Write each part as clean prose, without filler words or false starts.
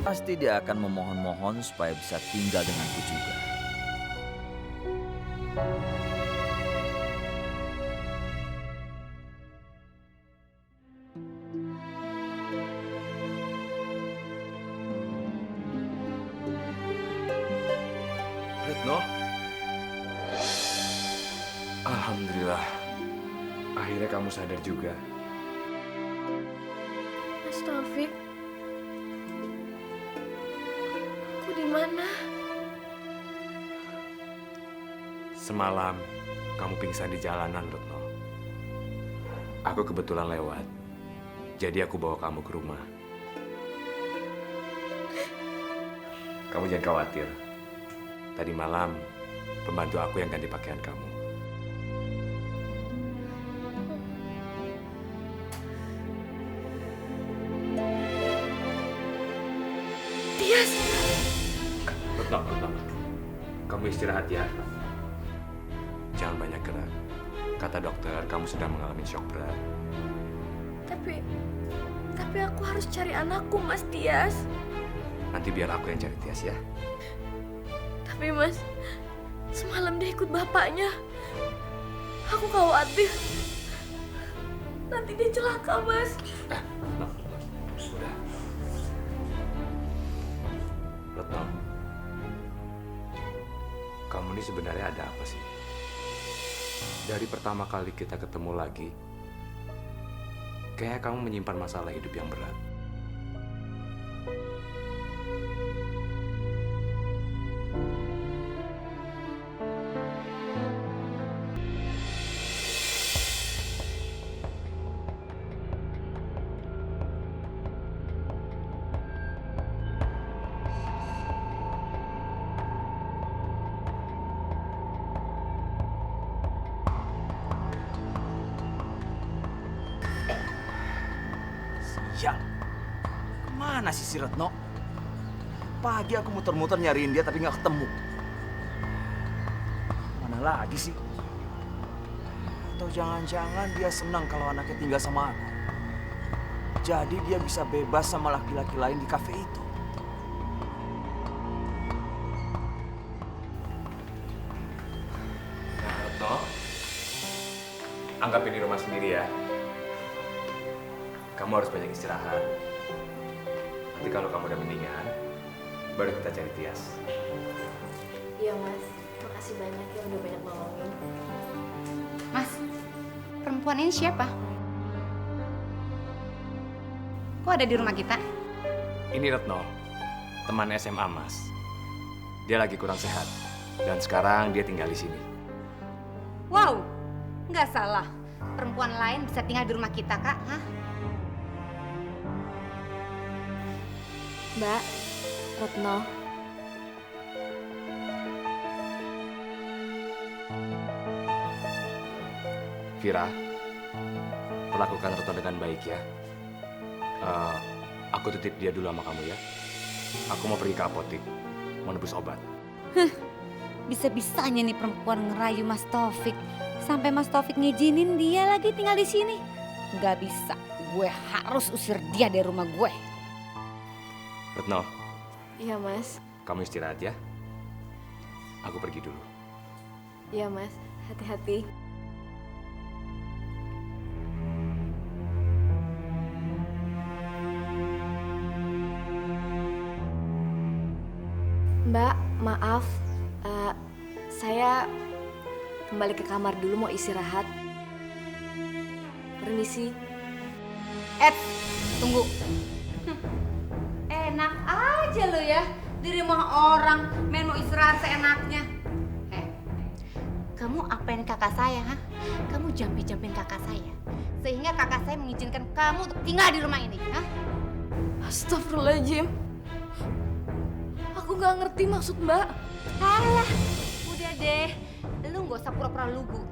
pasti dia akan memohon-mohon supaya bisa tinggal denganku juga. Retno, alhamdulillah, akhirnya kamu sadar juga. Mas Taufik, aku di mana? Semalam kamu pingsan di jalanan, Retno. Aku kebetulan lewat, jadi aku bawa kamu ke rumah. Kamu jangan khawatir. Tadi malam, pembantu aku yang ganti pakaian kamu. Tias! Retno, kamu istirahat ya. Jangan banyak gerak. Kata dokter, kamu sedang mengalami shock berat. Tapi aku harus cari anakku, Mas Tias. Nanti biar aku yang cari Tias ya. Tapi Mas, semalam dia ikut bapaknya. Aku khawatir. Nanti dia celaka, Mas. Retno, udah. Retno, kamu ini sebenarnya ada apa sih? Dari pertama kali kita ketemu lagi, kayaknya kamu menyimpan masalah hidup yang berat. Sial, kemana sih si Retno? Pagi aku muter-muter nyariin dia tapi nggak ketemu. Mana lagi sih? Atau jangan-jangan dia senang kalau anaknya tinggal sama aku. Jadi dia bisa bebas sama laki-laki lain di kafe itu. Nah, Retno, anggap ini rumah sendiri ya. Kamu harus banyak istirahat. Nanti kalau kamu udah mendingan, baru kita cari Tias. Iya, Mas. Makasih banyak ya udah banyak nolongin. Mas, perempuan ini siapa? Kok ada di rumah kita? Ini Retno, teman SMA Mas. Dia lagi kurang sehat, dan sekarang dia tinggal di sini. Wow, nggak salah. Perempuan lain bisa tinggal di rumah kita, Kak. Hah? Mbak, Retno. Vira, perlakukan Retno dengan baik ya. Aku titip dia dulu sama kamu ya. Aku mau pergi ke apotik, mau nebus obat. Bisa-bisanya nih perempuan ngerayu Mas Taufik. Sampai Mas Taufik ngizinin dia lagi tinggal di sini. Nggak bisa, gue harus usir dia dari rumah gue. Retno, Iya, Mas. kamu istirahat ya. Aku pergi dulu. Iya, Mas. Hati-hati. Mbak, maaf. Saya kembali ke kamar dulu mau istirahat. Permisi. Tunggu. Enak aja lo ya. Di rumah orang main mau istirahat seenaknya. Kamu apain kakak saya, ha? Kamu jampi-jampin kakak saya. Sehingga kakak saya mengizinkan kamu untuk tinggal di rumah ini, ha? Astagfirullahaladzim. Aku nggak ngerti maksud Mbak. Alah, udah deh. Lu gak usah pura-pura lugu.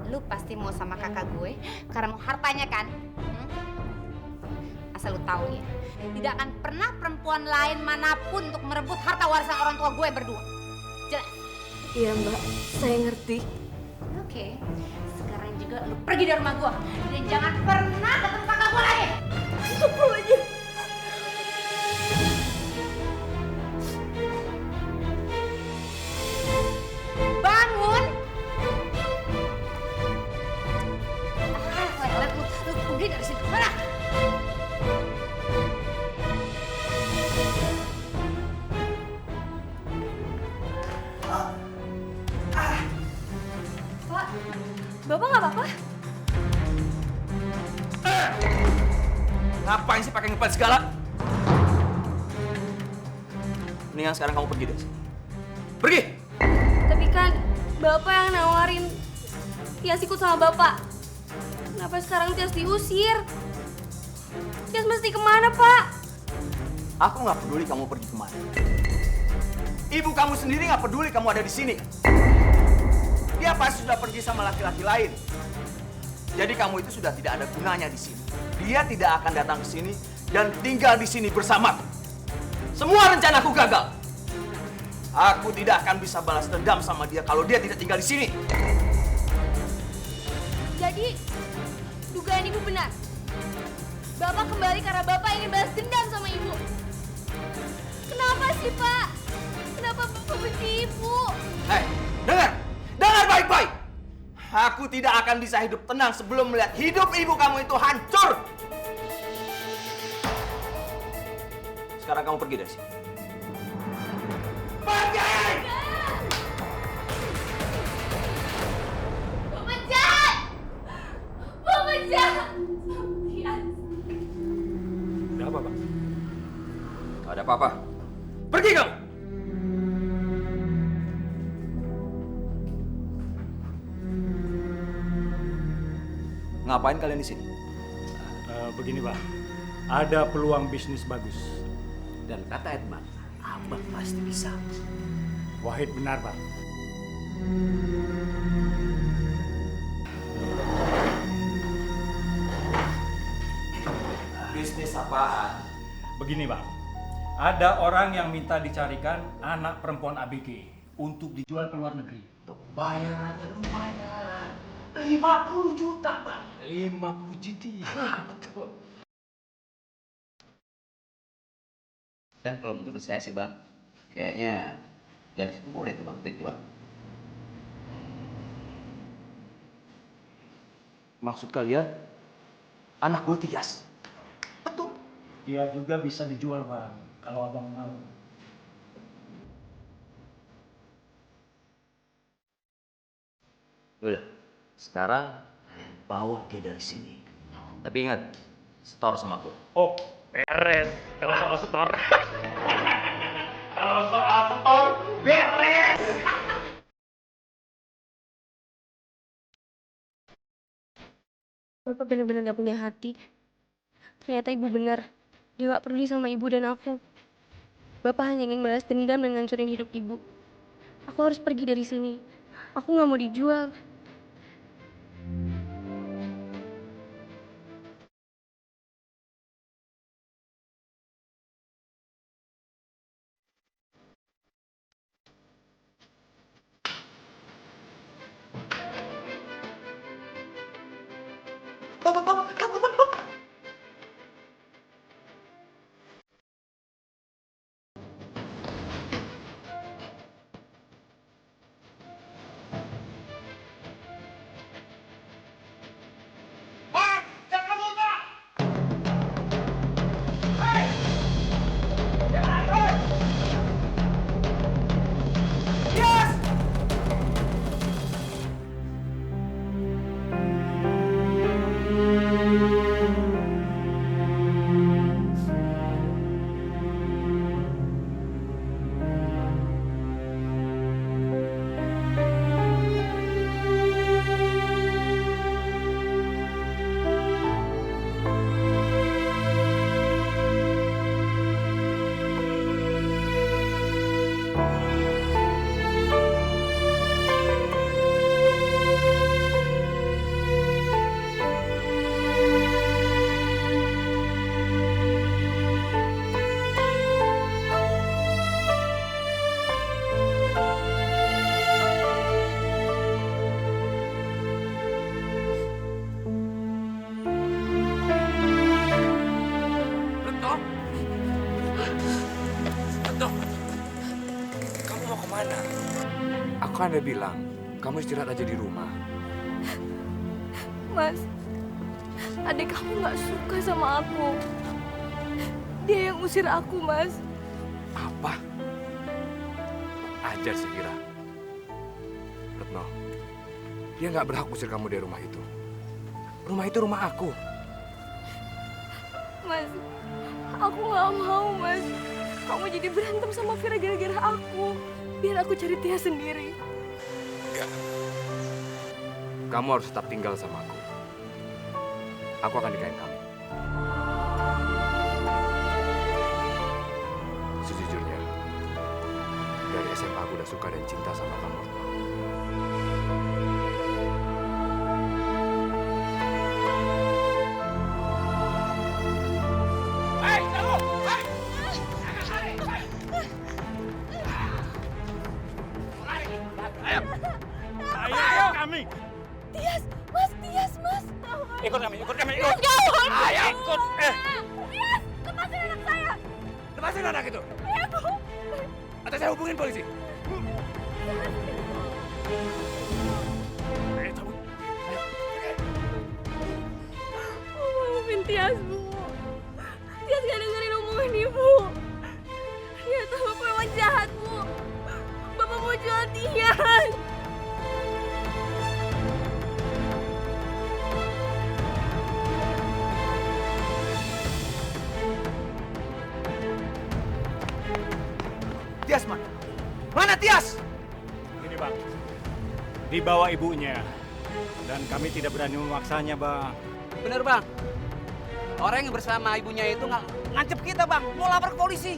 Lu pasti mau sama kakak gue karena mau hartanya kan? Asal lu tahu ya, tidak akan pernah perempuan lain manapun untuk merebut harta warisan orang tua gue berdua. Jelas? Iya Mbak, saya ngerti. Oke, sekarang juga lu pergi dari rumah gue. Dan jangan pernah ketemu kakak gue lagi. Astagfirullahaladzim. Pergi dari sini. Mana? Pak, Bapak nggak apa-apa? Ngapain sih pakai ngepel segala? Mendingan sekarang kamu pergi dari sini. Pergi! Tapi kan Bapak yang nawarin Tias ikut sama Bapak. Kenapa sekarang Tias diusir? Tias mesti kemana, Pak? Aku nggak peduli kamu pergi kemana. Ibu kamu sendiri nggak peduli kamu ada di sini. Dia pasti sudah pergi sama laki-laki lain. Jadi kamu itu sudah tidak ada gunanya di sini. Dia tidak akan datang ke sini dan tinggal di sini bersamaku. Semua rencanaku gagal. Aku tidak akan bisa balas dendam sama dia kalau dia tidak tinggal di sini. Jadi, dugaan Ibu benar. Bapak kembali karena Bapak ingin balas dendam sama Ibu. Kenapa sih, Pak? Kenapa Bapak benci Ibu? Hei, dengar! Dengar baik-baik! Aku tidak akan bisa hidup tenang sebelum melihat hidup ibu kamu itu hancur! Sekarang kamu pergi dari sini. Pergi! Bapak jahat! Bapak jahat! Tias. Ada apa, Bang? Gak ada apa-apa. Pergi kamu! Ngapain kalian di sini? Begini Pak, ada peluang bisnis bagus. Dan kata Edman, Abang pasti bisa. Wahid benar Pak. Bisnis apaan? Begini Pak, ada orang yang minta dicarikan anak perempuan ABG untuk dijual ke luar negeri. Bayarannya lumayan. 50 juta, Bang. 50 juta. Betul. Dan kalau menurut saya sih bang, kayaknya gadis itu boleh tuh bang dijual. Maksud kalian, anak gue Tias? Betul. Dia juga bisa dijual Bang, kalau abang mau. Udah, sekarang bawa dia dari sini. Tapi ingat, setor sama gue. Oh, beres. Kalau soal setor. Kalau soal setor, beres. Bapak benar-benar gak punya hati. Ternyata Ibu benar. Dia gak peduli sama Ibu dan aku. Bapak hanya ingin balas dendam dan ngancurin hidup Ibu. Aku harus pergi dari sini. Aku gak mau dijual. Aku kan udah bilang, kamu istirahat aja di rumah. Mas, Adik kamu nggak suka sama aku. Dia yang usir aku, Mas. Apa? Ajar si Vira. Retno, dia nggak berhak usir kamu dari rumah itu. Rumah itu rumah aku. Mas, aku nggak mau, Mas. Kamu jadi berantem sama Vira gara-gara aku. Biar aku cari Tia sendiri. Enggak. Kamu harus tetap tinggal sama aku. Aku akan nikahin kamu. Sejujurnya, dari SMA aku udah suka dan cinta sama kamu. Ayo kami. Tias, Mas, Tias, Mas. Ikut kami. Jauh. Ayo ikut. Tias, lepasin anak saya. Lepasin anak itu. Atau saya hubungin polisi. Ayo cabut. Maafin Tias, Bu. Tias gak dengerin omongan Ibu. Ternyata Bapak emang jahat, Bu. Bapak mau jual Tias. Tias mana? Mana Tias? Ini Bang, dibawa ibunya. Dan kami tidak berani memaksanya, Bang. Bener bang. Orang yang bersama ibunya itu ngancep kita bang. Mau lapor ke polisi.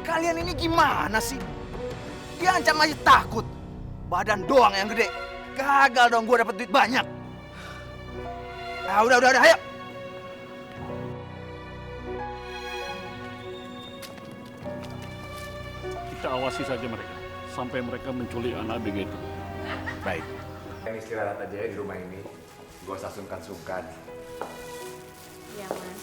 Kalian ini gimana sih? Dia ancam aja takut. Badan doang yang gede. Gagal dong gue dapet duit banyak. Ah, udah, ayo. Kita awasi saja mereka sampai mereka menculik anak ABG itu. Baik. Yang istirahat aja ya di rumah ini. Gak usah sungkan-sungkan. Iya, Mas.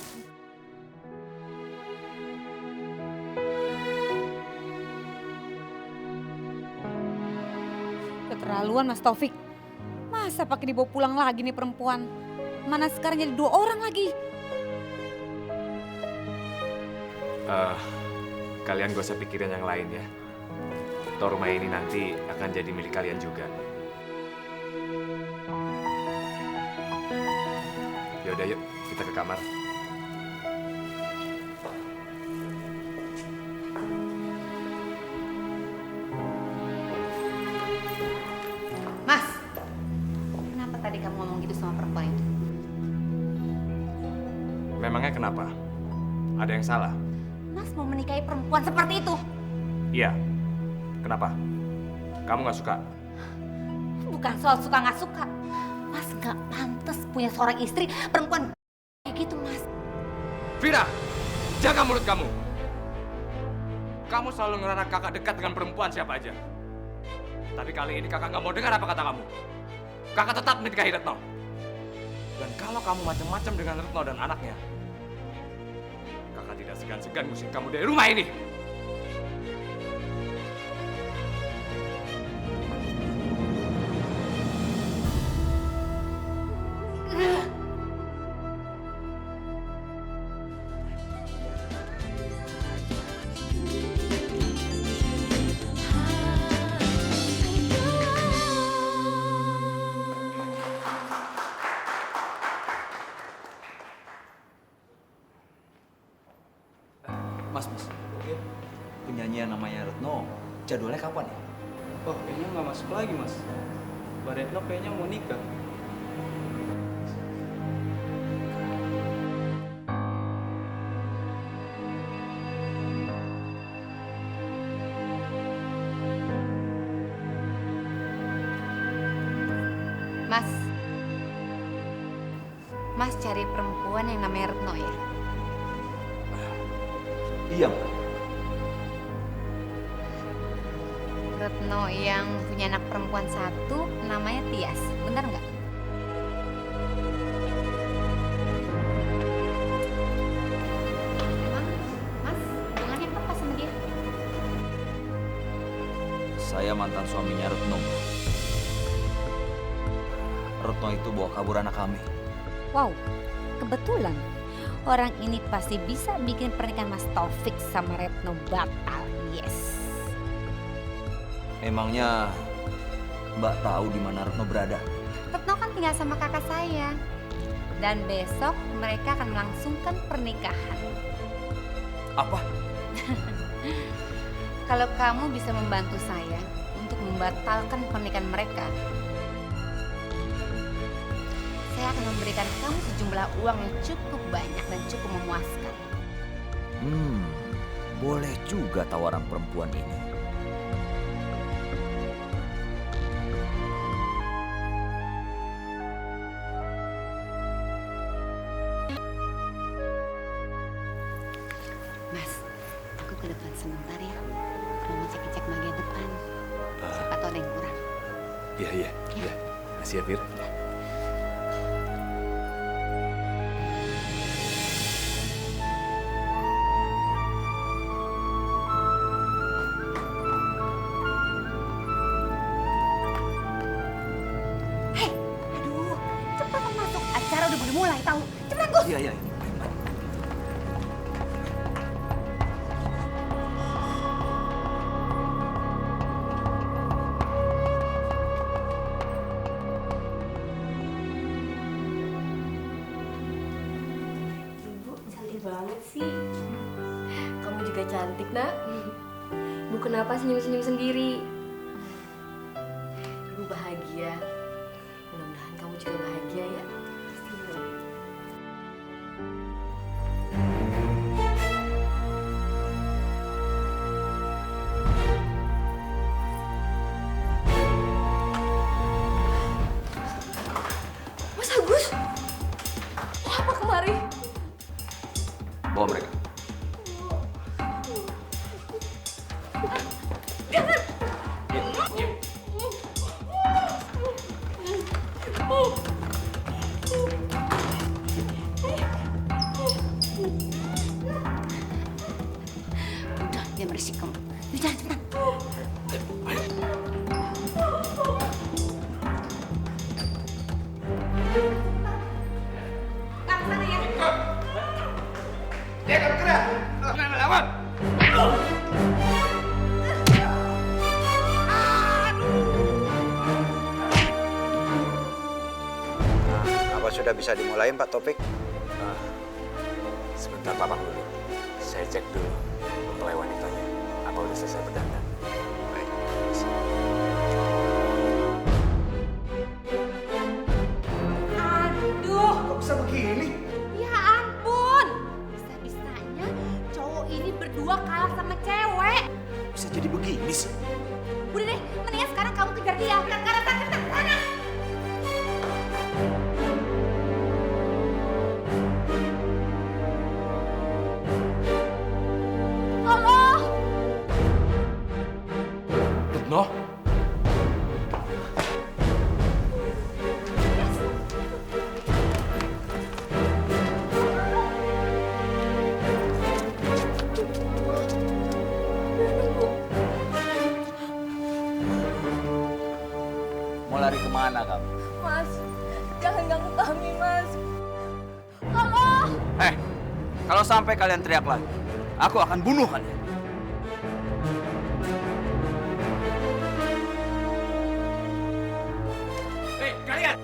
Keterlaluan Mas Taufik. Masa pakai dibawa pulang lagi nih perempuan? Mana sekarang jadi 2 orang lagi? Kalian gak usah pikirin yang lain ya. Toh rumah ini nanti akan jadi milik kalian juga. Yaudah yuk, kita ke kamar. Mas, kenapa tadi kamu ngomong gitu sama perempuan itu? Memangnya kenapa? Ada yang salah? Mas mau menikahi perempuan seperti itu? Iya. Kenapa? Kamu gak suka? Bukan soal suka nggak suka. Mas nggak pantas punya seorang istri perempuan kayak gitu, Mas. Vira, jaga mulut kamu. Kamu selalu ngerasa kakak dekat dengan perempuan siapa aja. Tapi kali ini kakak nggak mau dengar apa kata kamu. Kakak tetap menikahi Retno. Dan kalau kamu macam-macam dengan Retno dan anaknya, kakak tidak segan-segan ngusir kamu dari rumah ini. Mas. Penyanyi yang namanya Retno, jadwalnya kapan ya? Oh, kayaknya nggak masuk lagi, Mas. Mbak Retno kayaknya mau nikah. Mas cari perempuan yang namanya Retno ya? Iya, Mbak. Retno yang punya anak perempuan 1 namanya Tias, benar nggak? Emang, Mas, hubungannya apa sama dia? Saya mantan suaminya Retno. Retno itu bawa kabur anak kami. Wow, kebetulan. Orang ini pasti bisa bikin pernikahan Mas Taufik sama Retno batal. Yes. Emangnya Mbak tahu di mana Retno berada? Retno kan tinggal sama kakak saya. Dan besok mereka akan melangsungkan pernikahan. Apa? Kalau kamu bisa membantu saya untuk membatalkan pernikahan mereka, saya akan memberikan kamu sejumlah uang yang cukup banyak dan cukup memuaskan. Boleh juga tawaran perempuan ini. Mas, aku ke depan sebentar ya. Mau cek-cek bagian depan. Siapa tahu ada yang kurang. Iya. Makasih ya, Fir. Aduh, cepetan masuk. Acara udah boleh mulai, tahu? Cepetan, Gus. Iya. Ibu cantik banget sih. Kamu juga cantik, Nak. Ibu kenapa senyum-senyum sendiri? Ibu bahagia. Mudah-mudahan kamu juga bahagia ya. Pasti dong. Mas Agus, mau apa kemari? Bawa mereka. Udah, dia berisik kamu. Yuk, jalan cepetan. Dia akan gerak. Lawan. Apa sudah bisa dimulai, Pak Taufik? Sebentar, Papa dulu. Saya cek dulu mempelai wanitanya. Apa udah selesai berdandan? Baik. Aduh, Kok bisa begini? ya ampun. Bisa-bisanya cowok ini berdua kalah sama cewek. Bisa jadi begini sih. Udah deh, mendingan sekarang kamu kejar dia. Karena sana. Allah. Retno? Mau lari kemana kamu? Mas, jangan ganggu kami, Mas. Allah! Kalau sampai kalian teriak lagi, aku akan bunuh kalian. Hei, kalian!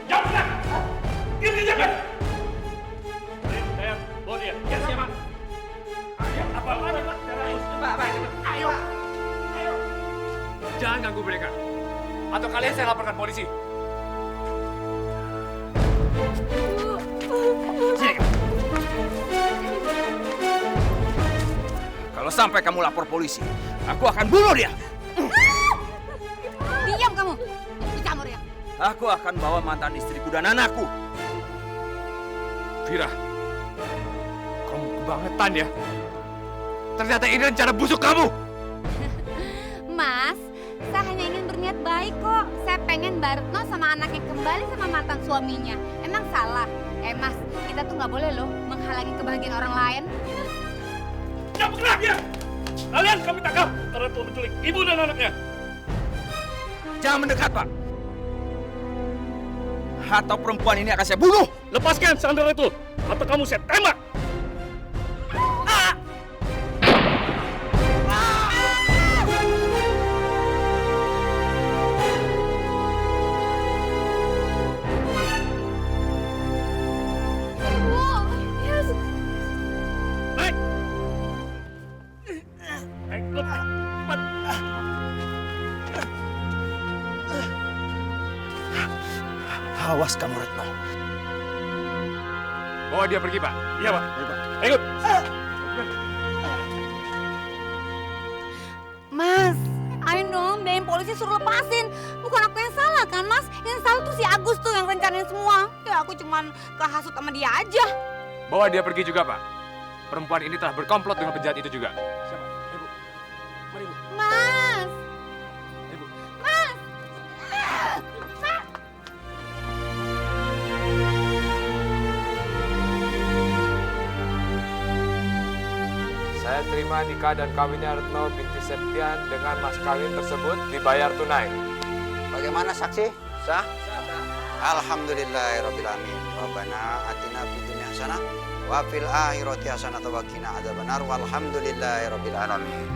Jangan! Ini jangan! Saya bawa dia. Ya, siapa? Ayo, apa mana, Pak? Ayo! Jangan ganggu mereka. Atau kalian saya laporkan polisi. Sini. Kalau sampai kamu lapor polisi, aku akan bunuh dia. Diam kamu. Dicampur ya. Aku akan bawa mantan istriku dan anakku. Vira, kamu kebangetan ya. Ternyata ini rencana busuk kamu. Mas, saya hanya ingin berniat baik kok. Saya pengen Mbak Retno sama anaknya kembali sama mantan suaminya. Emang salah? Mas, kita tuh nggak boleh loh menghalangi kebahagiaan orang lain. Jangan bergerak ya! Kalian kami tangkap karena telah menculik ibu dan anaknya. Jangan mendekat, Pak. Atau perempuan ini akan saya bunuh. Lepaskan sandal itu, atau kamu saya tembak. Awas kamu, Retno. Bawa dia pergi, Pak. Iya, Pak. Ikut. Mas, ayo dong, biarin polisi suruh lepasin. Bukan aku yang salah kan, Mas? Yang salah tuh si Agus tuh yang rencanain semua. Ya aku cuman kehasut sama dia aja. Bawa dia pergi juga, Pak. Perempuan ini telah berkomplot dengan penjahat itu juga. Siapa? Ibu. Mari, Bu. Mas. Ibu. Mas. Saya terima nikah dan kawinnya Retno binti Septian dengan mas kawin tersebut dibayar tunai. Bagaimana saksi? Sah? Alhamdulillahirrabbilalamin. Rabbana atina fid dunya hasanah wa fil akhirati hasanah wa qina adzabannar. Walhamdulillahirabbil alamin.